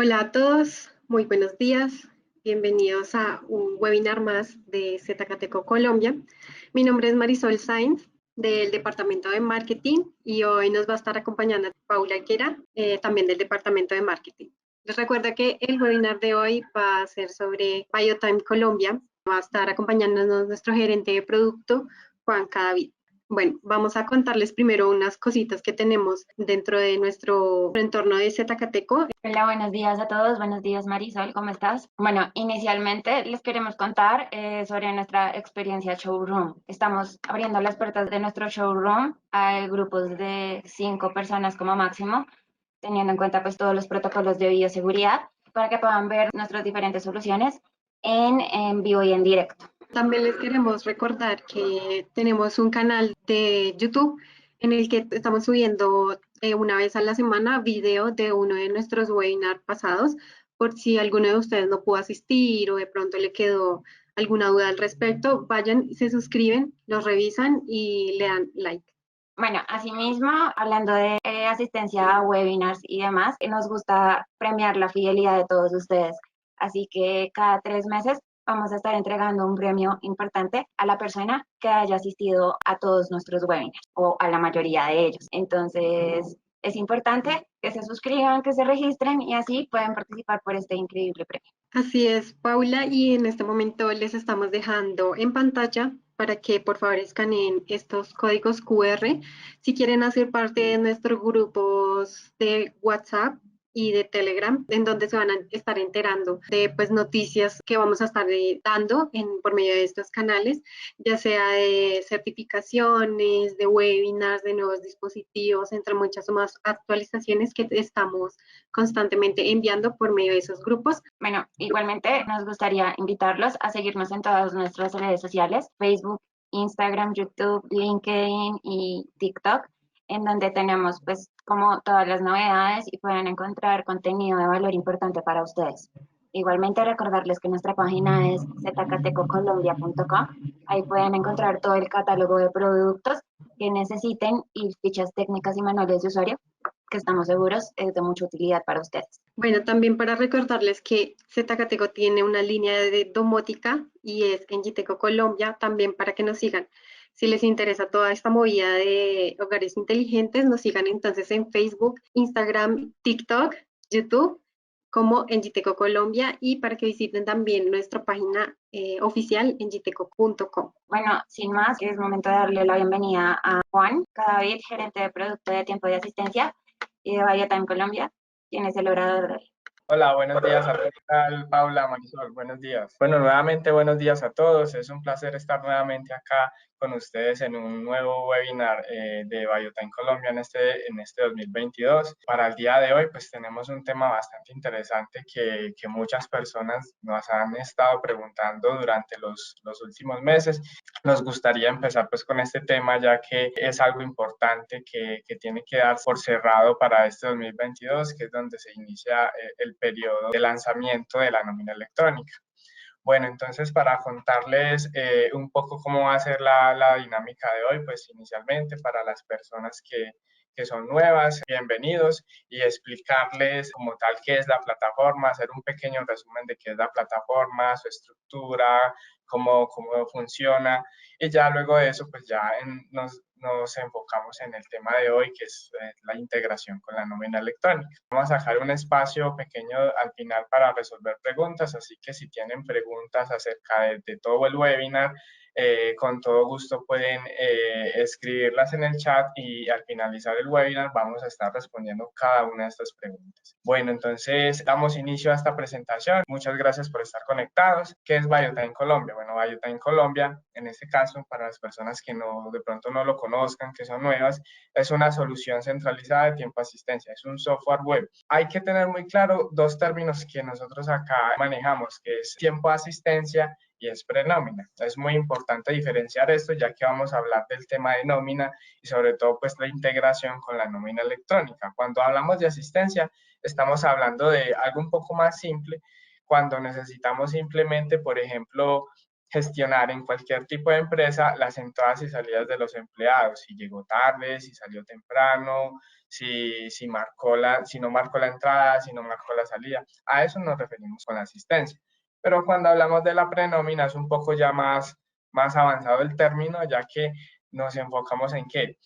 Hola a todos, muy buenos días. Bienvenidos a un webinar más de Zcateco Colombia. Mi nombre es Marisol Sainz del Departamento de Marketing y hoy nos va a estar acompañando Paula Higuera, también del Departamento de Marketing. Les recuerdo que el webinar de hoy va a ser sobre BioTime Colombia. Va a estar acompañándonos nuestro gerente de producto, Juan Cadavid. Bueno, vamos a contarles primero unas cositas que tenemos dentro de nuestro entorno de Zcateco. Hola, buenos días a todos. Buenos días, Marisol, ¿cómo estás? Bueno, inicialmente les queremos contar sobre nuestra experiencia showroom. Estamos abriendo las puertas de nuestro showroom a grupos de 5 personas como máximo, teniendo en cuenta pues todos los protocolos de bioseguridad para que puedan ver nuestras diferentes soluciones en vivo y en directo. También les queremos recordar que tenemos un canal de YouTube en el que estamos subiendo una vez a la semana video de uno de nuestros webinars pasados, por si alguno de ustedes no pudo asistir o de pronto le quedó alguna duda al respecto, vayan, se suscriben, los revisan y le dan like. Bueno, asimismo, hablando de asistencia a webinars y demás, nos gusta premiar la fidelidad de todos ustedes. Así que cada 3 meses vamos a estar entregando un premio importante a la persona que haya asistido a todos nuestros webinars o a la mayoría de ellos. Entonces, es importante que se suscriban, que se registren y así pueden participar por este increíble premio. Así es, Paula, y en este momento les estamos dejando en pantalla para que por favor escaneen estos códigos QR si quieren hacer parte de nuestros grupos de WhatsApp y de Telegram, en donde se van a estar enterando de pues, noticias que vamos a estar dando por medio de estos canales, ya sea de certificaciones, de webinars, de nuevos dispositivos, entre muchas más actualizaciones que estamos constantemente enviando por medio de esos grupos. Bueno, igualmente nos gustaría invitarlos a seguirnos en todas nuestras redes sociales, Facebook, Instagram, YouTube, LinkedIn y TikTok, en donde tenemos pues como todas las novedades y pueden encontrar contenido de valor importante para ustedes. Igualmente recordarles que nuestra página es zcatecocolombia.com. Ahí pueden encontrar todo el catálogo de productos que necesiten y fichas técnicas y manuales de usuario que estamos seguros es de mucha utilidad para ustedes. Bueno, también para recordarles que Zcateco tiene una línea de domótica y es en Giteco Colombia, también para que nos sigan. Si les interesa toda esta movida de hogares inteligentes, nos sigan entonces en Facebook, Instagram, TikTok, YouTube, como en Giteco Colombia y para que visiten también nuestra página oficial en giteco.com. Bueno, sin más, es momento de darle la bienvenida a Juan Cadavid, gerente de producto de tiempo de asistencia y de BioTime Colombia, quien es el orador de hoy. Hola, buenos días a todos. ¿Qué tal, Paula, Marisol? Buenos días. Bueno, nuevamente buenos días a todos. Es un placer estar nuevamente acá con ustedes en un nuevo webinar de BioTime Colombia en este 2022. Para el día de hoy, pues tenemos un tema bastante interesante que muchas personas nos han estado preguntando durante los últimos meses. Nos gustaría empezar pues con este tema ya que es algo importante que tiene que dar por cerrado para este 2022, que es donde se inicia el periodo de lanzamiento de la nómina electrónica. Bueno, entonces para contarles un poco cómo va a ser la dinámica de hoy, pues inicialmente para las personas que son nuevas, bienvenidos, y explicarles como tal qué es la plataforma, hacer un pequeño resumen de qué es la plataforma, su estructura, cómo funciona, y ya luego de eso pues ya nos enfocamos en el tema de hoy, que es la integración con la nómina electrónica. Vamos a dejar un espacio pequeño al final para resolver preguntas, así que si tienen preguntas acerca de todo el webinar, con todo gusto pueden escribirlas en el chat y al finalizar el webinar vamos a estar respondiendo cada una de estas preguntas. Bueno, entonces damos inicio a esta presentación. Muchas gracias por estar conectados. ¿Qué es BioTime Colombia? Bueno, BioTime Colombia, en este caso, para las personas que de pronto no lo conozcan, que son nuevas, es una solución centralizada de tiempo asistencia. Es un software web. Hay que tener muy claro dos términos que nosotros acá manejamos, que es tiempo asistencia y es prenómina. Es muy importante diferenciar esto ya que vamos a hablar del tema de nómina y sobre todo pues la integración con la nómina electrónica. Cuando hablamos de asistencia estamos hablando de algo un poco más simple cuando necesitamos simplemente, por ejemplo, gestionar en cualquier tipo de empresa las entradas y salidas de los empleados, si llegó tarde, si salió temprano, si no marcó la entrada, si no marcó la salida. A eso nos referimos con la asistencia. Pero cuando hablamos de la prenómina es un poco ya más avanzado el término, ya que nos enfocamos en qué,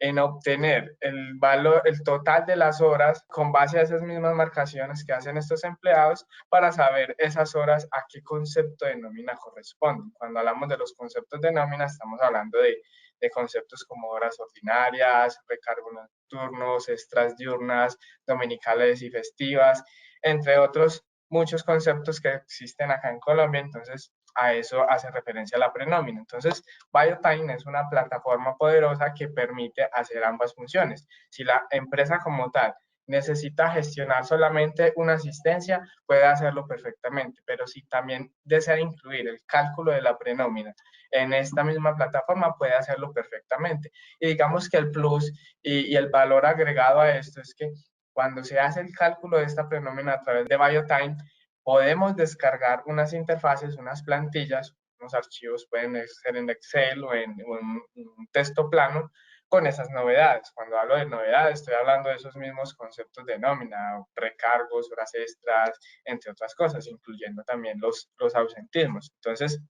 en obtener el valor, el total de las horas con base a esas mismas marcaciones que hacen estos empleados para saber esas horas a qué concepto de nómina corresponden. Cuando hablamos de los conceptos de nómina estamos hablando de conceptos como horas ordinarias, recargos nocturnos, extras diurnas, dominicales y festivas, entre otros muchos conceptos que existen acá en Colombia. Entonces a eso hace referencia la prenómina. Entonces, BioTime es una plataforma poderosa que permite hacer ambas funciones. Si la empresa como tal necesita gestionar solamente una asistencia, puede hacerlo perfectamente, pero si también desea incluir el cálculo de la prenómina en esta misma plataforma, puede hacerlo perfectamente. Y digamos que el plus y el valor agregado a esto es que cuando se hace el cálculo de esta prenómina a través de BioTime, podemos descargar unas interfaces, unas plantillas, unos archivos, pueden ser en Excel o en un texto plano, con esas novedades. Cuando hablo de novedades, estoy hablando de esos mismos conceptos de nómina, recargos, horas extras, entre otras cosas, incluyendo también los ausentismos. Entonces,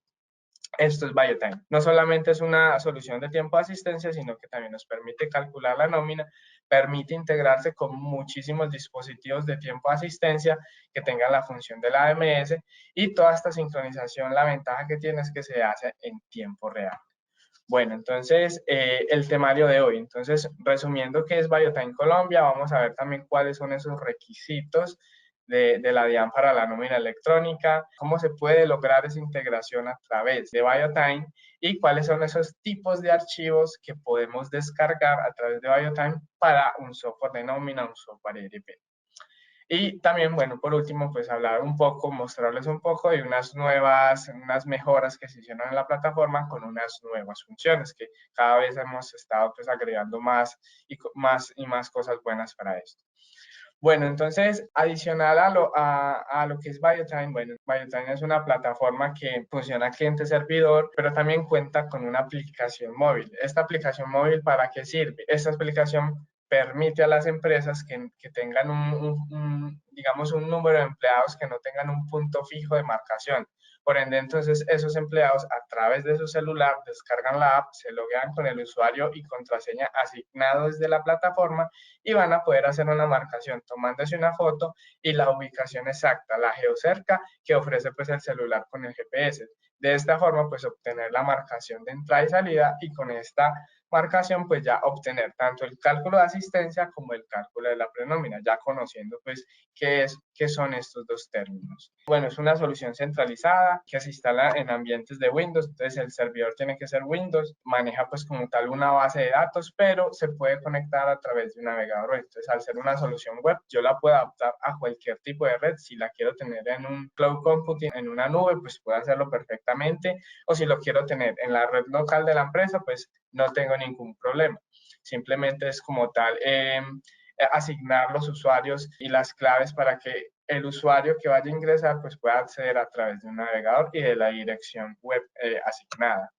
esto es BioTime. No solamente es una solución de tiempo de asistencia, sino que también nos permite calcular la nómina, permite integrarse con muchísimos dispositivos de tiempo de asistencia que tengan la función de la AMS, y toda esta sincronización, la ventaja que tiene es que se hace en tiempo real. Bueno, entonces el temario de hoy. Entonces, resumiendo qué es BioTime Colombia, vamos a ver también cuáles son esos requisitos de la DIAN para la nómina electrónica, cómo se puede lograr esa integración a través de BioTime y cuáles son esos tipos de archivos que podemos descargar a través de BioTime para un software de nómina, un software ERP. Y también, bueno, por último, pues hablar un poco, mostrarles un poco de unas mejoras que se hicieron en la plataforma con unas nuevas funciones que cada vez hemos estado pues agregando más y más cosas buenas para esto. Bueno, entonces, adicional a lo que es BioTime, bueno, BioTime es una plataforma que funciona cliente-servidor, pero también cuenta con una aplicación móvil. ¿Esta aplicación móvil para qué sirve? Esta aplicación permite a las empresas que tengan digamos, un número de empleados que no tengan un punto fijo de marcación. Por ende, entonces, esos empleados a través de su celular descargan la app, se loguean con el usuario y contraseña asignados desde la plataforma y van a poder hacer una marcación tomándose una foto y la ubicación exacta, la geocerca que ofrece pues el celular con el GPS. De esta forma pues obtener la marcación de entrada y salida, y con esta marcación pues ya obtener tanto el cálculo de asistencia como el cálculo de la prenómina, ya conociendo pues qué son estos dos términos. Bueno, es una solución centralizada que se instala en ambientes de Windows, entonces el servidor tiene que ser Windows, maneja pues como tal una base de datos, pero se puede conectar a través de un navegador. Entonces, al ser una solución web, yo la puedo adaptar a cualquier tipo de red. Si la quiero tener en un cloud computing, en una nube, pues puedo hacerlo perfectamente, o si lo quiero tener en la red local de la empresa, pues no tengo ningún problema. Simplemente es como tal asignar los usuarios y las claves para que el usuario que vaya a ingresar pues pueda acceder a través de un navegador y de la dirección web asignada.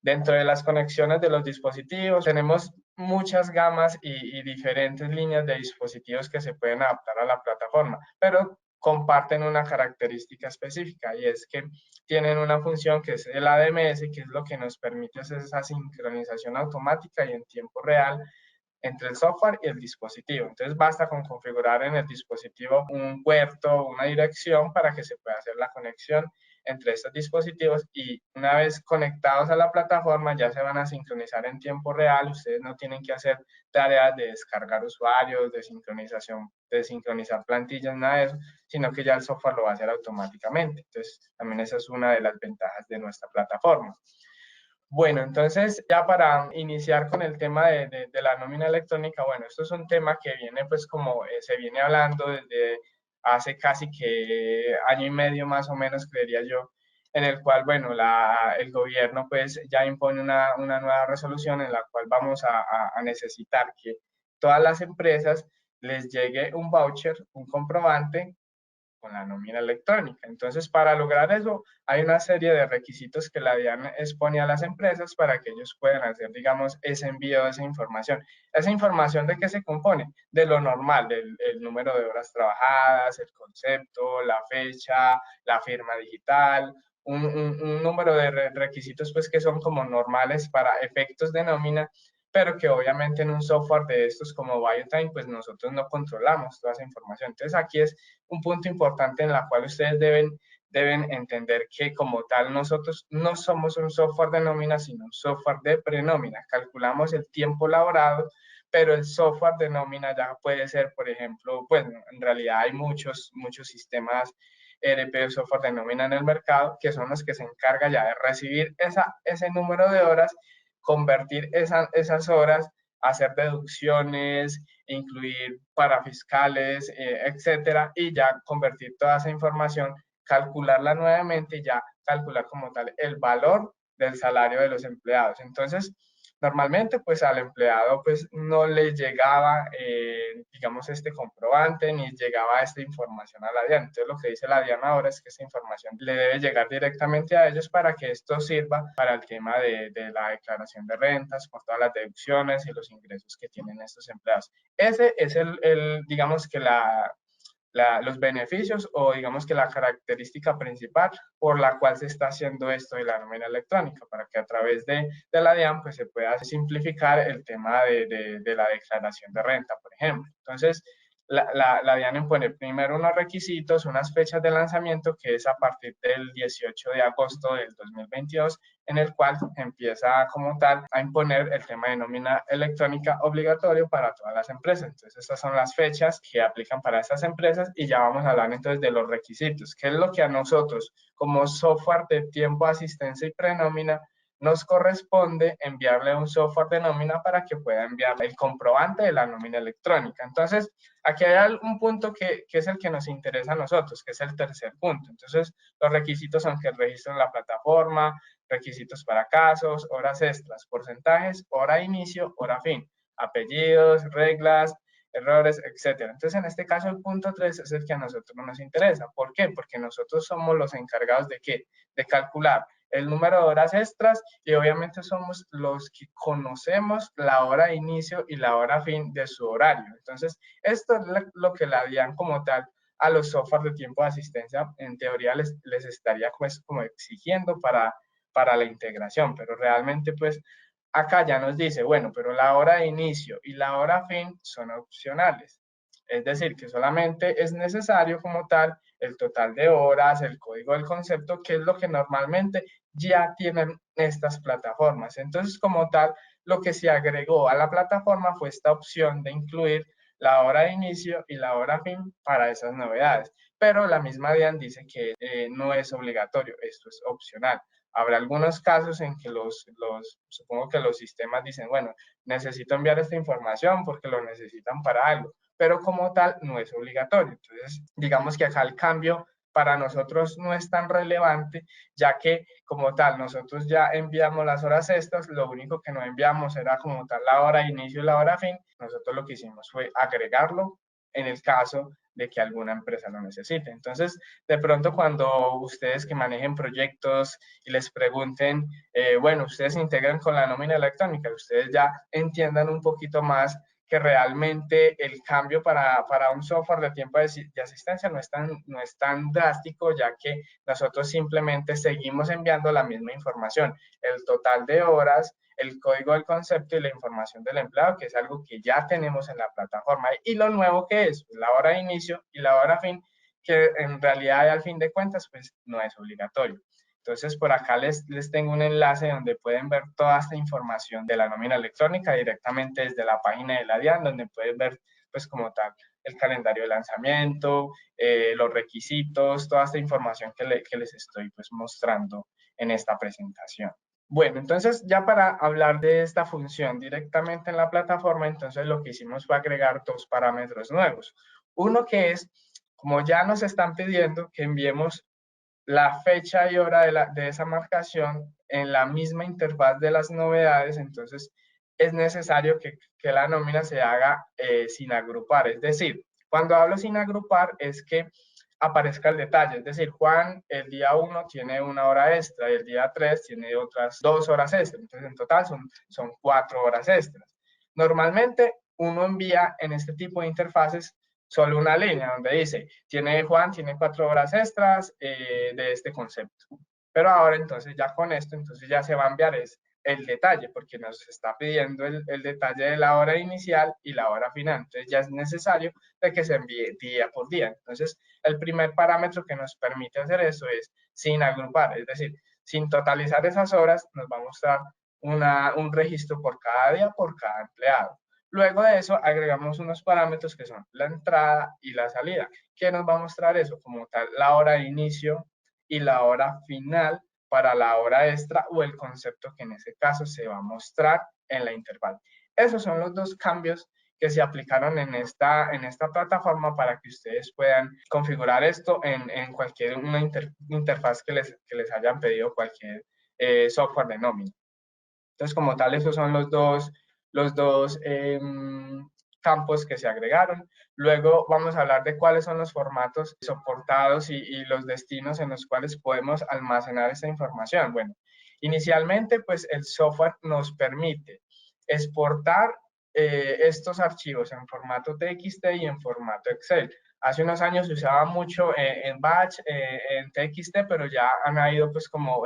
Dentro de las conexiones de los dispositivos tenemos muchas gamas y diferentes líneas de dispositivos que se pueden adaptar a la plataforma, pero comparten una característica específica, y es que tienen una función que es el ADMS, que es lo que nos permite hacer esa sincronización automática y en tiempo real entre el software y el dispositivo. Entonces basta con configurar en el dispositivo un puerto o una dirección para que se pueda hacer la conexión entre estos dispositivos, y una vez conectados a la plataforma ya se van a sincronizar en tiempo real. Ustedes no tienen que hacer tareas de descargar usuarios, de sincronización, de sincronizar plantillas, nada de eso, sino que ya el software lo va a hacer automáticamente. Entonces también esa es una de las ventajas de nuestra plataforma. Bueno, entonces ya para iniciar con el tema de la nómina electrónica, bueno, esto es un tema que viene pues como se viene hablando desde hace casi que año y medio más o menos, creería yo, en el cual, bueno, el gobierno pues ya impone una nueva resolución en la cual vamos a necesitar que todas las empresas les llegue un voucher, un comprobante con la nómina electrónica. Entonces, para lograr eso, hay una serie de requisitos que la DIAN expone a las empresas para que ellos puedan hacer, digamos, ese envío de esa información. ¿Esa información de qué se compone? De lo normal, del el número de horas trabajadas, el concepto, la fecha, la firma digital, un número de requisitos pues que son como normales para efectos de nómina, pero que obviamente en un software de estos como BioTime, pues nosotros no controlamos toda esa información. Entonces aquí es un punto importante en la cual ustedes deben entender que como tal nosotros no somos un software de nómina, sino un software de prenómina. Calculamos el tiempo laborado, pero el software de nómina ya puede ser, por ejemplo, pues en realidad hay muchos sistemas ERP o software de nómina en el mercado, que son los que se encargan ya de recibir ese número de horas, convertir esas horas, hacer deducciones, incluir parafiscales, etcétera, y ya convertir toda esa información, calcularla nuevamente y ya calcular como tal el valor del salario de los empleados. Entonces, normalmente pues al empleado pues no le llegaba, digamos, este comprobante ni llegaba esta información a la DIAN. Entonces lo que dice la DIAN ahora es que esta información le debe llegar directamente a ellos para que esto sirva para el tema de la declaración de rentas, por todas las deducciones y los ingresos que tienen estos empleados. Ese es digamos que los beneficios o digamos que la característica principal por la cual se está haciendo esto de la nómina electrónica, para que a través de la DIAN pues se pueda simplificar el tema de la declaración de renta, por ejemplo. Entonces, la DIAN impone primero unos requisitos, unas fechas de lanzamiento, que es a partir del 18 de agosto del 2022, en el cual empieza como tal a imponer el tema de nómina electrónica obligatorio para todas las empresas. Entonces, estas son las fechas que aplican para estas empresas y ya vamos a hablar entonces de los requisitos, que es lo que a nosotros como software de tiempo, asistencia y prenómina nos corresponde enviarle un software de nómina para que pueda enviar el comprobante de la nómina electrónica. Entonces, aquí hay un punto que es el que nos interesa a nosotros, que es el tercer punto. Entonces, los requisitos son que el registro en la plataforma, requisitos para casos, horas extras, porcentajes, hora inicio, hora fin, apellidos, reglas, errores, etcétera. Entonces, en este caso, el punto 3 es el que a nosotros nos interesa. ¿Por qué? Porque nosotros somos los encargados de ¿qué? De calcular el número de horas extras y obviamente somos los que conocemos la hora de inicio y la hora fin de su horario. Entonces, esto es lo que la DIAN como tal a los software de tiempo de asistencia, en teoría les estaría pues como exigiendo para la integración, pero realmente pues acá ya nos dice, bueno, pero la hora de inicio y la hora fin son opcionales. Es decir, que solamente es necesario como tal el total de horas, el código del concepto, que es lo que normalmente ya tienen estas plataformas. Entonces, como tal, lo que se agregó a la plataforma fue esta opción de incluir la hora de inicio y la hora fin para esas novedades. Pero la misma DIAN dice que no es obligatorio, esto es opcional. Habrá algunos casos en que supongo que los sistemas dicen, bueno, necesito enviar esta información porque lo necesitan para algo, pero como tal no es obligatorio. Entonces, digamos que acá el cambio para nosotros no es tan relevante, ya que como tal nosotros ya enviamos las horas extras, lo único que no enviamos era como tal la hora de inicio y la hora fin. Nosotros lo que hicimos fue agregarlo en el caso de que alguna empresa lo necesite. Entonces, de pronto cuando ustedes que manejen proyectos y les pregunten, bueno, ustedes se integran con la nómina electrónica, ustedes ya entiendan un poquito más que realmente el cambio para un software de tiempo de asistencia no es tan drástico, ya que nosotros simplemente seguimos enviando la misma información, el total de horas, el código del concepto y la información del empleado, que es algo que ya tenemos en la plataforma. Y lo nuevo que es la hora de inicio y la hora fin, que en realidad al fin de cuentas pues no es obligatorio. Entonces, por acá les tengo un enlace donde pueden ver toda esta información de la nómina electrónica directamente desde la página de la DIAN, donde pueden ver, pues, como tal, el calendario de lanzamiento, los requisitos, toda esta información que les estoy, pues, mostrando en esta presentación. Bueno, entonces, ya para hablar de esta función directamente en la plataforma, entonces lo que hicimos fue agregar dos parámetros nuevos. Uno que es, como ya nos están pidiendo que enviemos la fecha y hora de esa marcación en la misma interfaz de las novedades, entonces es necesario que la nómina se haga sin agrupar. Es decir, cuando hablo sin agrupar es que aparezca el detalle. Es decir, Juan el día 1 tiene 1 hora extra y el día 3 tiene otras 2 horas extra. Entonces, en total son 4 horas extras. Normalmente, uno envía en este tipo de interfaces solo una línea donde dice, Juan tiene 4 horas extras de este concepto. Pero ahora, entonces, ya con esto, entonces ya se va a enviar el detalle, porque nos está pidiendo el detalle de la hora inicial y la hora final. Entonces, ya es necesario de que se envíe día por día. Entonces, el primer parámetro que nos permite hacer eso es sin agrupar, es decir, sin totalizar esas horas, nos va a mostrar un registro por cada día, por cada empleado. Luego de eso, agregamos unos parámetros que son la entrada y la salida. ¿Qué nos va a mostrar eso? Como tal, la hora de inicio y la hora final para la hora extra o el concepto que en ese caso se va a mostrar en la interfaz. Esos son los dos cambios que se aplicaron en esta plataforma para que ustedes puedan configurar esto en cualquier interfaz que les hayan pedido cualquier software de nómina. Entonces, como tal, esos son los dos campos que se agregaron. Luego vamos a hablar de cuáles son los formatos soportados y los destinos en los cuales podemos almacenar esta información. Bueno, inicialmente, pues el software nos permite exportar estos archivos en formato TXT y en formato Excel. Hace unos años se usaba mucho en Batch, en TXT, pero ya han ido pues como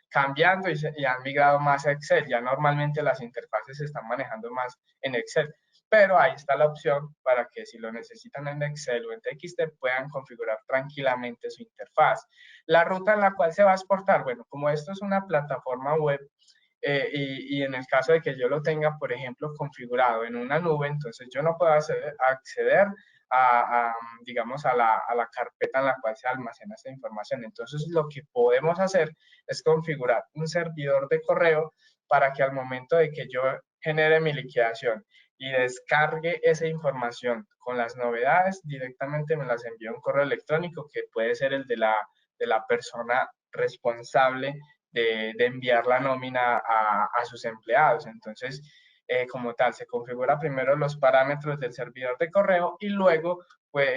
cambiando y han migrado más a Excel. Ya normalmente las interfaces se están manejando más en Excel, pero ahí está la opción para que si lo necesitan en Excel o en TXT puedan configurar tranquilamente su interfaz. La ruta en la cual se va a exportar, bueno, como esto es una plataforma web, y en el caso de que yo lo tenga, por ejemplo, configurado en una nube, entonces yo no puedo acceder digamos, a la carpeta en la cual se almacena esta información. Entonces, lo que podemos hacer es configurar un servidor de correo para que al momento de que yo genere mi liquidación y descargue esa información con las novedades, directamente me las envíe un correo electrónico que puede ser el de la persona responsable de enviar la nómina a sus empleados. Entonces, como tal, se configura primero los parámetros del servidor de correo y luego pues,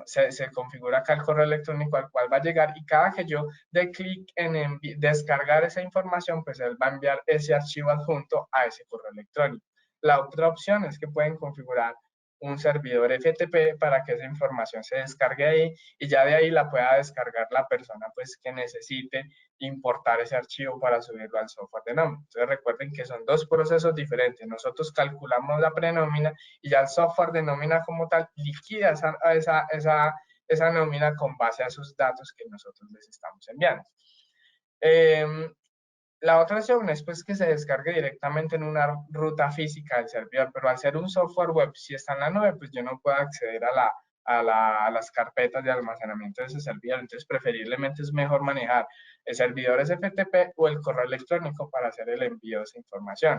se configura acá el correo electrónico al cual va a llegar, y cada que yo dé clic en descargar esa información, pues él va a enviar ese archivo adjunto a ese correo electrónico. La otra opción es que pueden configurar un servidor FTP para que esa información se descargue ahí y ya de ahí la pueda descargar la persona pues que necesite importar ese archivo para subirlo al software de nómina. Entonces recuerden que son dos procesos diferentes. Nosotros calculamos la prenómina y ya el software de nómina como tal liquida esa nómina con base a esos datos que nosotros les estamos enviando. La otra opción es pues que se descargue directamente en una ruta física del servidor, pero al ser un software web, si está en la nube, pues yo no puedo acceder a las carpetas de almacenamiento de ese servidor. Entonces, preferiblemente es mejor manejar el servidor FTP o el correo electrónico para hacer el envío de esa información.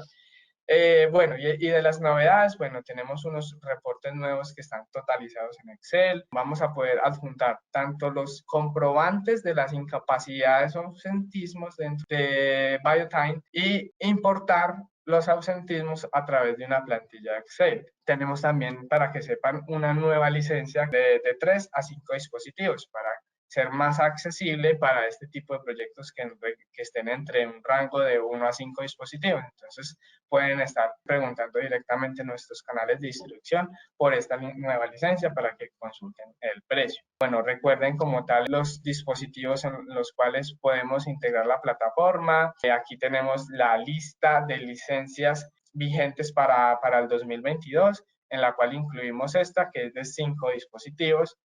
Bueno, y de las novedades, bueno, tenemos unos reportes nuevos que están totalizados en Excel. Vamos a poder adjuntar tanto los comprobantes de las incapacidades o ausentismos dentro de BioTime y importar los ausentismos a través de una plantilla de Excel. Tenemos también, para que sepan, una nueva licencia de 3 a 5 dispositivos para ser más accesible para este tipo de proyectos que estén entre un rango de 1 a 5 dispositivos. Entonces, pueden estar preguntando directamente en nuestros canales de distribución por esta nueva licencia para que consulten el precio. Bueno, recuerden como tal los dispositivos en los cuales podemos integrar la plataforma. Aquí tenemos la lista de licencias vigentes para el 2022, en la cual incluimos esta, que es de 5 dispositivos.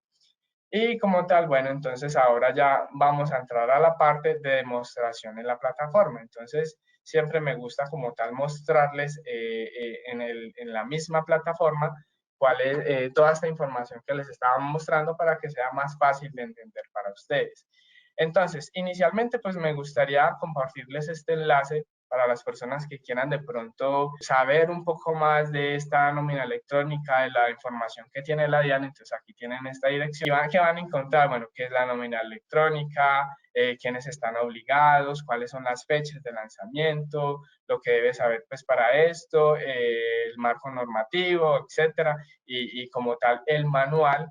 Y como tal, bueno, entonces ahora ya vamos a entrar a la parte de demostración en la plataforma. Entonces, siempre me gusta como tal mostrarles en la misma plataforma cuál es toda esta información que les estaba mostrando para que sea más fácil de entender para ustedes. Entonces, inicialmente, pues me gustaría compartirles este enlace para las personas que quieran de pronto saber un poco más de esta nómina electrónica, de la información que tiene la DIAN. Entonces aquí tienen esta dirección y van a encontrar, bueno, qué es la nómina electrónica, quiénes están obligados, cuáles son las fechas de lanzamiento, lo que debe saber pues para esto, el marco normativo, etcétera, y como tal el manual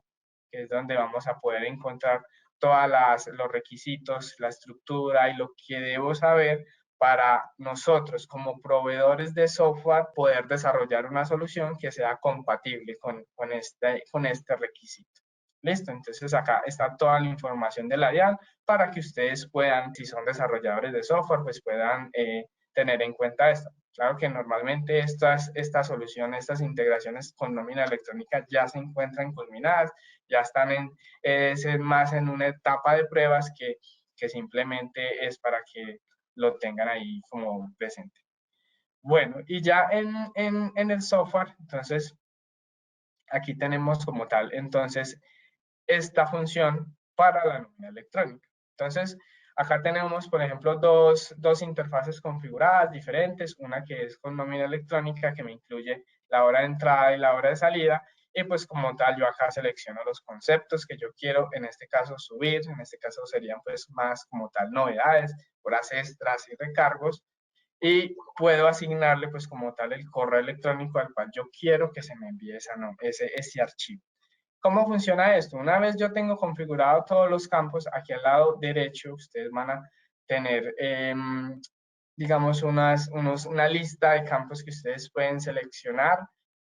que es donde vamos a poder encontrar todos los requisitos, la estructura y lo que debo saber para nosotros como proveedores de software poder desarrollar una solución que sea compatible con este requisito. Listo, entonces acá está toda la información del Arial para que ustedes puedan, si son desarrolladores de software, pues puedan tener en cuenta esto. Claro que normalmente estas soluciones, estas integraciones con nómina electrónica ya se encuentran culminadas, ya están más en una etapa de pruebas que simplemente es para que lo tengan ahí como presente. Bueno, y ya en el software, entonces, aquí tenemos como tal, entonces, esta función para la nómina electrónica. Entonces, acá tenemos, por ejemplo, dos interfaces configuradas diferentes, una que es con nómina electrónica, que me incluye la hora de entrada y la hora de salida, y pues como tal yo acá selecciono los conceptos que yo quiero, en este caso subir, en este caso serían pues más como tal novedades, horas extras y recargos, y puedo asignarle pues como tal el correo electrónico al cual yo quiero que se me envíe ese archivo. ¿Cómo funciona esto? Una vez yo tengo configurado todos los campos, aquí al lado derecho ustedes van a tener, digamos, una lista de campos que ustedes pueden seleccionar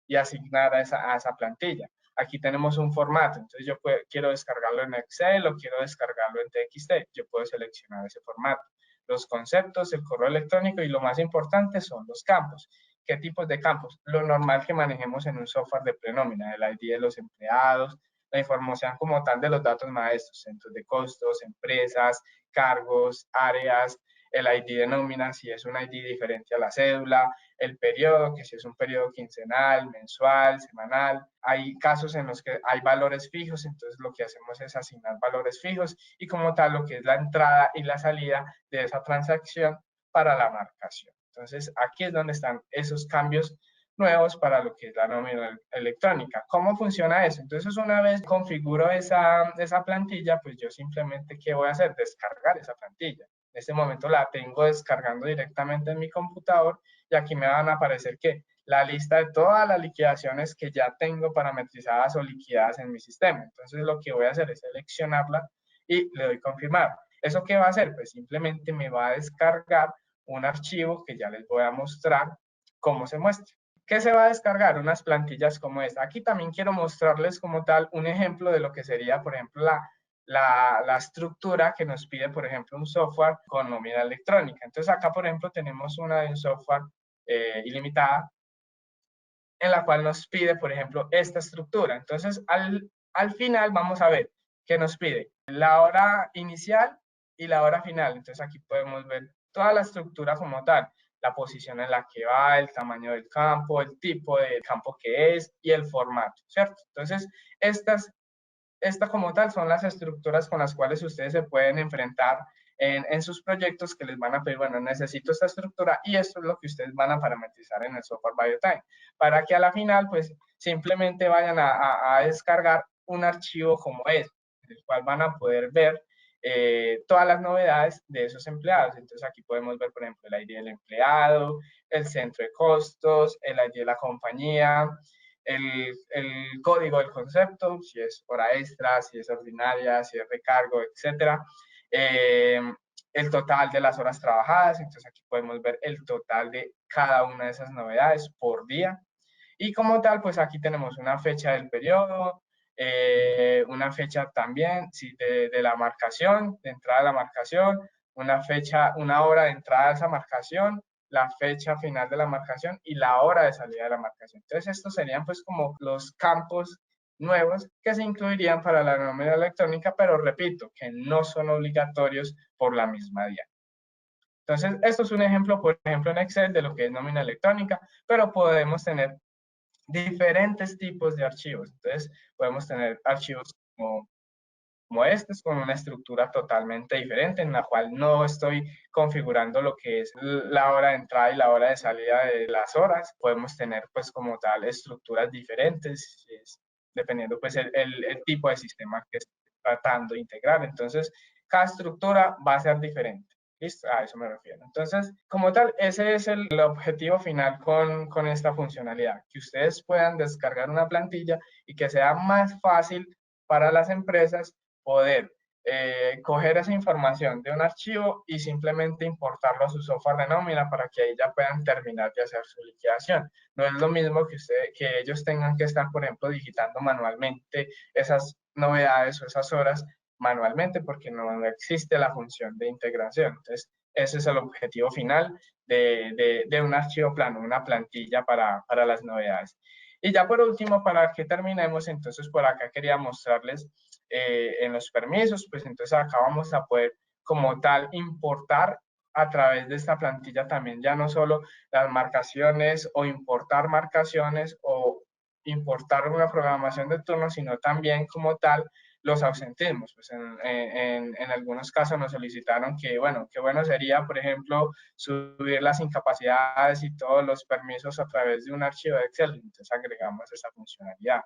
y asignar a esa plantilla. Aquí tenemos un formato, entonces yo quiero descargarlo en Excel o quiero descargarlo en TXT, yo puedo seleccionar ese formato. Los conceptos, el correo electrónico y lo más importante son los campos. ¿Qué tipos de campos? Lo normal que manejemos en un software de prenómina, el ID de los empleados, la información como tal de los datos maestros, centros de costos, empresas, cargos, áreas, el ID de nómina, si es un ID diferente a la cédula, el periodo, que si es un periodo quincenal, mensual, semanal. Hay casos en los que hay valores fijos, entonces lo que hacemos es asignar valores fijos y como tal lo que es la entrada y la salida de esa transacción para la marcación. Entonces, aquí es donde están esos cambios nuevos para lo que es la nómina electrónica. ¿Cómo funciona eso? Entonces, una vez configuro esa plantilla, pues yo simplemente, ¿qué voy a hacer? Descargar esa plantilla. En este momento la tengo descargando directamente en mi computador y aquí me van a aparecer que la lista de todas las liquidaciones que ya tengo parametrizadas o liquidadas en mi sistema. Entonces, lo que voy a hacer es seleccionarla y le doy confirmar. ¿Eso qué va a hacer? Pues simplemente me va a descargar un archivo que ya les voy a mostrar cómo se muestra. ¿Qué se va a descargar? Unas plantillas como esta. Aquí también quiero mostrarles como tal un ejemplo de lo que sería, por ejemplo, la estructura que nos pide, por ejemplo, un software con nómina electrónica. Entonces, acá, por ejemplo, tenemos una de un software ilimitada en la cual nos pide, por ejemplo, esta estructura. Entonces, al final vamos a ver que nos pide la hora inicial y la hora final. Entonces, aquí podemos ver toda la estructura como tal, la posición en la que va, el tamaño del campo, el tipo de campo que es y el formato, ¿cierto? Entonces, estas como tal son las estructuras con las cuales ustedes se pueden enfrentar en sus proyectos que les van a pedir, bueno, necesito esta estructura y esto es lo que ustedes van a parametrizar en el software BioTime, para que a la final, pues, simplemente vayan a descargar un archivo como este, en el cual van a poder ver todas las novedades de esos empleados. Entonces, aquí podemos ver, por ejemplo, el ID del empleado, el centro de costos, el ID de la compañía, el código del concepto, si es hora extra, si es ordinaria, si es recargo, etcétera. El total de las horas trabajadas, entonces aquí podemos ver el total de cada una de esas novedades por día. Y como tal, pues aquí tenemos una fecha del periodo, una fecha también de la marcación, de entrada a la marcación, una fecha, una hora de entrada a esa marcación, la fecha final de la marcación y la hora de salida de la marcación. Entonces, estos serían pues como los campos nuevos que se incluirían para la nómina electrónica, pero repito, que no son obligatorios por la misma día. Entonces, esto es un ejemplo, por ejemplo, en Excel de lo que es nómina electrónica, pero podemos tener diferentes tipos de archivos. Entonces, podemos tener archivos como estos, con una estructura totalmente diferente, en la cual no estoy configurando lo que es la hora de entrada y la hora de salida de las horas. Podemos tener, pues, como tal, estructuras diferentes, dependiendo, pues, el tipo de sistema que esté tratando de integrar. Entonces, cada estructura va a ser diferente. ¿Listo? A eso me refiero. Entonces, como tal, ese es el objetivo final con esta funcionalidad, que ustedes puedan descargar una plantilla y que sea más fácil para las empresas poder coger esa información de un archivo y simplemente importarlo a su software de nómina para que ahí ya puedan terminar de hacer su liquidación. No es lo mismo que ellos tengan que estar, por ejemplo, digitando manualmente esas novedades o esas horas manualmente porque no existe la función de integración. Entonces, ese es el objetivo final de un archivo plano, una plantilla para las novedades. Y ya por último, para que terminemos, entonces por acá quería mostrarles en los permisos, pues entonces acá vamos a poder como tal importar a través de esta plantilla también ya no solo las marcaciones o importar marcaciones o importar una programación de turno, sino también como tal los ausentismos. Pues en algunos casos nos solicitaron que, bueno, qué bueno sería, por ejemplo, subir las incapacidades y todos los permisos a través de un archivo de Excel. Entonces agregamos esa funcionalidad.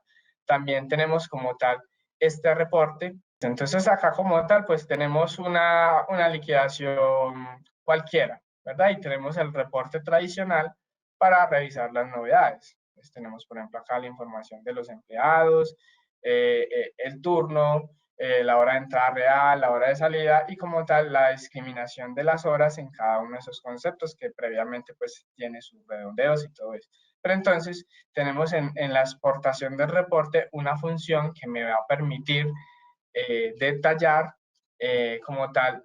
También tenemos como tal este reporte. Entonces acá como tal, pues tenemos una liquidación cualquiera, ¿verdad? Y tenemos el reporte tradicional para revisar las novedades. Entonces tenemos, por ejemplo, acá la información de los empleados, el turno, la hora de entrada real, la hora de salida y como tal la discriminación de las horas en cada uno de esos conceptos que previamente pues tiene sus redondeos y todo eso. Pero entonces tenemos en la exportación del reporte una función que me va a permitir detallar como tal,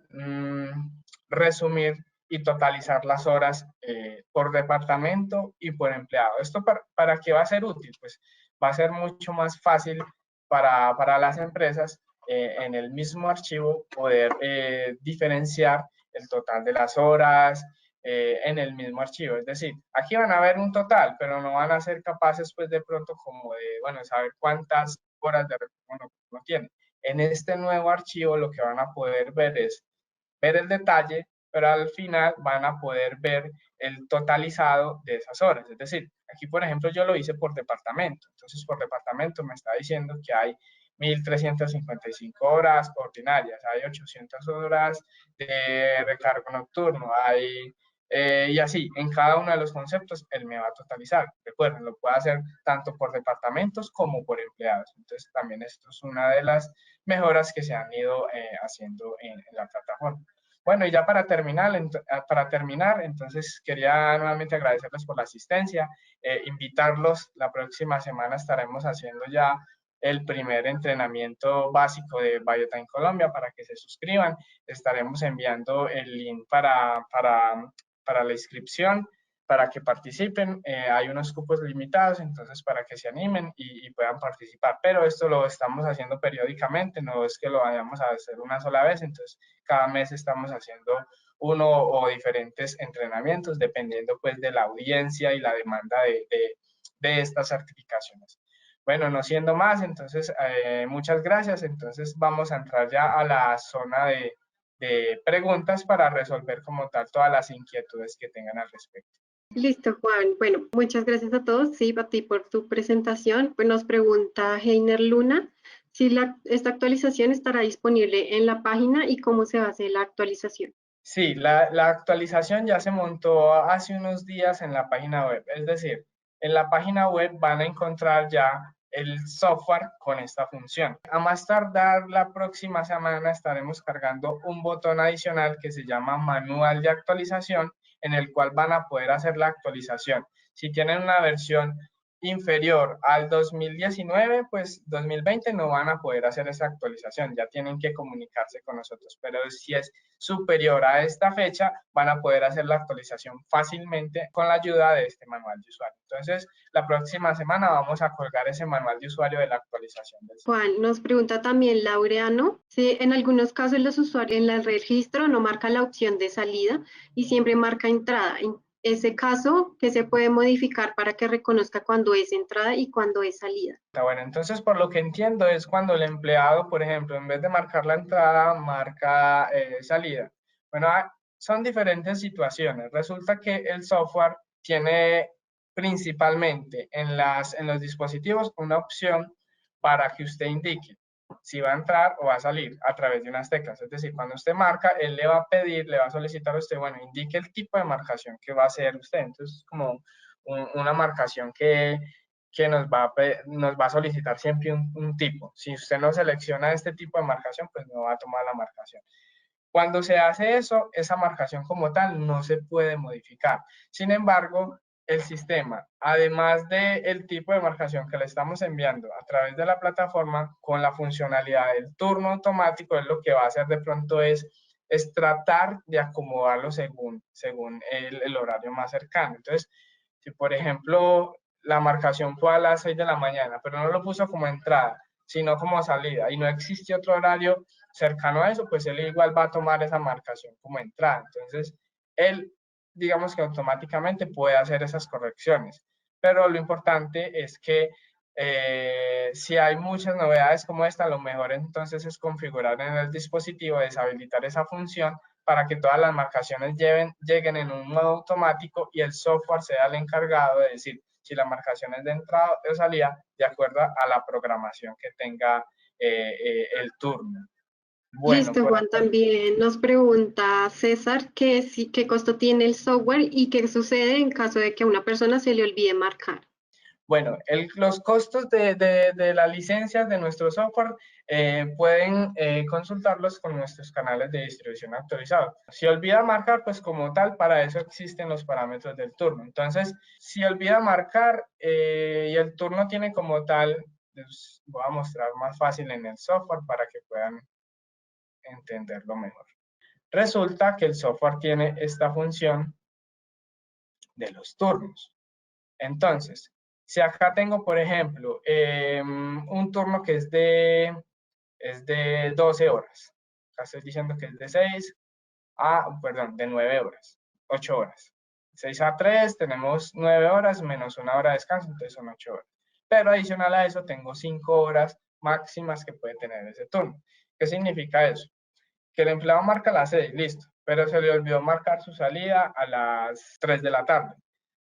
resumir y totalizar las horas por departamento y por empleado. ¿Esto para qué va a ser útil? Pues va a ser mucho más fácil para las empresas en el mismo archivo poder diferenciar el total de las horas en el mismo archivo. Es decir, aquí van a ver un total, pero no van a ser capaces pues de pronto como de, bueno, saber cuántas horas de retorno uno tiene. En este nuevo archivo lo que van a poder ver es ver el detalle, pero al final van a poder ver el totalizado de esas horas. Es decir, aquí por ejemplo yo lo hice por departamento. Entonces por departamento me está diciendo que hay 1.355 horas ordinarias, hay 800 horas de recargo nocturno, hay y así, en cada uno de los conceptos, él me va a totalizar. Recuerden, lo puede hacer tanto por departamentos como por empleados. Entonces, también esto es una de las mejoras que se han ido haciendo en la plataforma. Bueno, y ya para terminar, entonces quería nuevamente agradecerles por la asistencia, invitarlos, la próxima semana estaremos haciendo ya el primer entrenamiento básico de Biotime Colombia para que se suscriban. Estaremos enviando el link para la inscripción, para que participen. Hay unos cupos limitados, entonces para que se animen y puedan participar. Pero esto lo estamos haciendo periódicamente, no es que lo vayamos a hacer una sola vez, entonces cada mes estamos haciendo uno o diferentes entrenamientos, dependiendo pues de la audiencia y la demanda de estas certificaciones. Bueno, no siendo más, entonces muchas gracias. Entonces vamos a entrar ya a la zona de preguntas para resolver como tal todas las inquietudes que tengan al respecto. Listo, Juan. Bueno, muchas gracias a todos, sí, a ti por tu presentación. Pues nos pregunta Heiner Luna si esta actualización estará disponible en la página y cómo se hace la actualización. Sí, la actualización ya se montó hace unos días en la página web. Es decir, en la página web van a encontrar ya el software con esta función. A más tardar la próxima semana estaremos cargando un botón adicional que se llama manual de actualización, en el cual van a poder hacer la actualización. Si tienen una versión inferior al 2019, pues 2020 no van a poder hacer esa actualización, ya tienen que comunicarse con nosotros, pero si es superior a esta fecha, van a poder hacer la actualización fácilmente con la ayuda de este manual de usuario. Entonces, la próxima semana vamos a colgar ese manual de usuario de la actualización. Juan, nos pregunta también Laureano si en algunos casos los usuarios en el registro no marca la opción de salida y siempre marca entrada. En ese caso, ¿qué se puede modificar para que reconozca cuando es entrada y cuando es salida? Bueno, entonces por lo que entiendo es cuando el empleado, por ejemplo, en vez de marcar la entrada, marca salida. Bueno, son diferentes situaciones. Resulta que el software tiene principalmente en los dispositivos una opción para que usted indique si va a entrar o va a salir a través de unas teclas. Es decir, cuando usted marca, él le va a pedir, le va a solicitar a usted, bueno, indique el tipo de marcación que va a hacer usted. Entonces, como una marcación que nos va a solicitar siempre un tipo. Si usted no selecciona este tipo de marcación, pues no va a tomar la marcación. Cuando se hace eso, esa marcación como tal no se puede modificar. Sin embargo, el sistema, además del tipo de marcación que le estamos enviando a través de la plataforma, con la funcionalidad del turno automático, es lo que va a hacer de pronto es tratar de acomodarlo según el horario más cercano. Entonces, si por ejemplo la marcación fue a las 6 de la mañana, pero no lo puso como entrada, sino como salida, y no existe otro horario cercano a eso, pues él igual va a tomar esa marcación como entrada. Entonces, él, digamos que automáticamente puede hacer esas correcciones. Pero lo importante es que si hay muchas novedades como esta, lo mejor entonces es configurar en el dispositivo, deshabilitar esa función para que todas las marcaciones lleguen en un modo automático y el software sea el encargado de decir si la marcación es de entrada o de salida, de acuerdo a la programación que tenga el turno. Bueno, Listo, Juan, también nos pregunta César qué costo tiene el software y qué sucede en caso de que a una persona se le olvide marcar. Bueno, los costos de las licencias de nuestro software pueden consultarlos con nuestros canales de distribución autorizados. Si olvida marcar, pues como tal, para eso existen los parámetros del turno. Entonces, si olvida marcar y el turno tiene como tal, pues voy a mostrar más fácil en el software para que puedan entenderlo mejor. Resulta que el software tiene esta función de los turnos. Entonces, si acá tengo, por ejemplo, un turno que es de 12 horas. Acá estoy diciendo que es de 6 de 9 horas, 8 horas. 6 a 3 tenemos 9 horas menos una hora de descanso, entonces son 8 horas. Pero adicional a eso tengo 5 horas máximas que puede tener ese turno. ¿Qué significa eso? Que el empleado marca a las 6, listo, pero se le olvidó marcar su salida a las 3 de la tarde.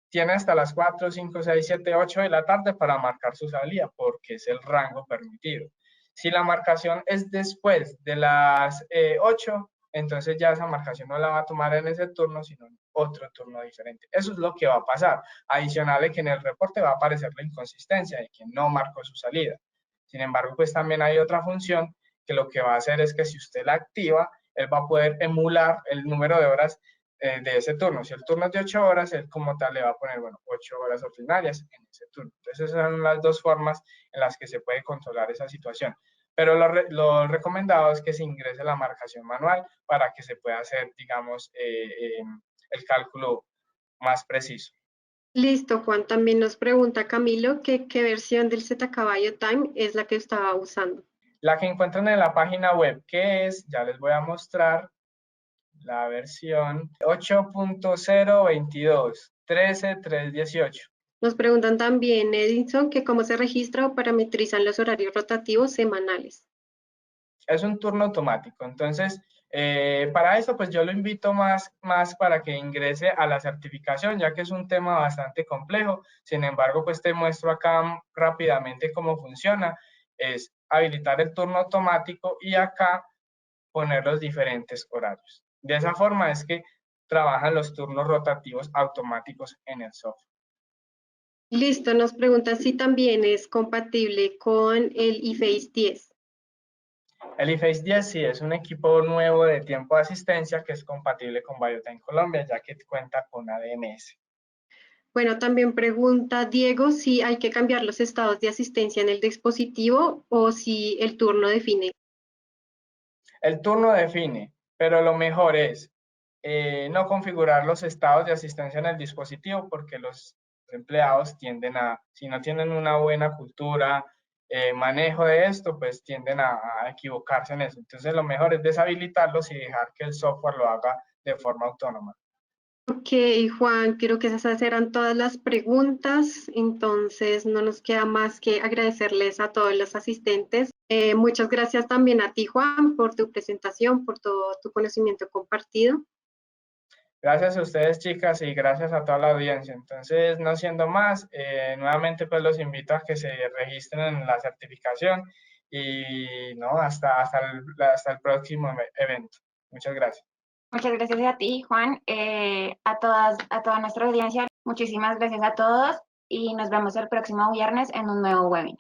Tiene hasta las 4, 5, 6, 7, 8 de la tarde para marcar su salida, porque es el rango permitido. Si la marcación es después de las 8, entonces ya esa marcación no la va a tomar en ese turno, sino en otro turno diferente. Eso es lo que va a pasar. Adicional, que en el reporte va a aparecer la inconsistencia de que no marcó su salida. Sin embargo, pues también hay otra función que lo que va a hacer es que si usted la activa, él va a poder emular el número de horas de ese turno. Si el turno es de 8 horas, él como tal le va a poner, 8 horas ordinarias en ese turno. Entonces, esas son las dos formas en las que se puede controlar esa situación. Pero lo recomendado es que se ingrese la marcación manual para que se pueda hacer, digamos, el cálculo más preciso. Listo, Juan, también nos pregunta Camilo qué versión del ZK Biotime es la que estaba usando. La que encuentran en la página web, que es, ya les voy a mostrar, la versión 8.022, 13.318. Nos preguntan también, Edison, que cómo se registra o parametrizan los horarios rotativos semanales. Es un turno automático, entonces para eso pues yo lo invito más para que ingrese a la certificación, ya que es un tema bastante complejo. Sin embargo, pues te muestro acá rápidamente cómo funciona. Es habilitar el turno automático y acá poner los diferentes horarios. De esa forma es que trabajan los turnos rotativos automáticos en el software. Listo, nos pregunta si también es compatible con el eFace 10. El eFace 10 sí es un equipo nuevo de tiempo de asistencia que es compatible con Biotime Colombia, ya que cuenta con ADMS. Bueno, también pregunta Diego si hay que cambiar los estados de asistencia en el dispositivo o si el turno define. El turno define, pero lo mejor es no configurar los estados de asistencia en el dispositivo porque los empleados tienden si no tienen una buena cultura, manejo de esto, pues tienden a equivocarse en eso. Entonces lo mejor es deshabilitarlos y dejar que el software lo haga de forma autónoma. Ok, Juan, creo que esas eran todas las preguntas, entonces no nos queda más que agradecerles a todos los asistentes. Muchas gracias también a ti, Juan, por tu presentación, por todo tu conocimiento compartido. Gracias a ustedes, chicas, y gracias a toda la audiencia. Entonces, no siendo más, nuevamente pues los invito a que se registren en la certificación y no, hasta el próximo evento. Muchas gracias. Muchas gracias a ti, Juan, a toda nuestra audiencia. Muchísimas gracias a todos. y nos vemos el próximo viernes en un nuevo webinar.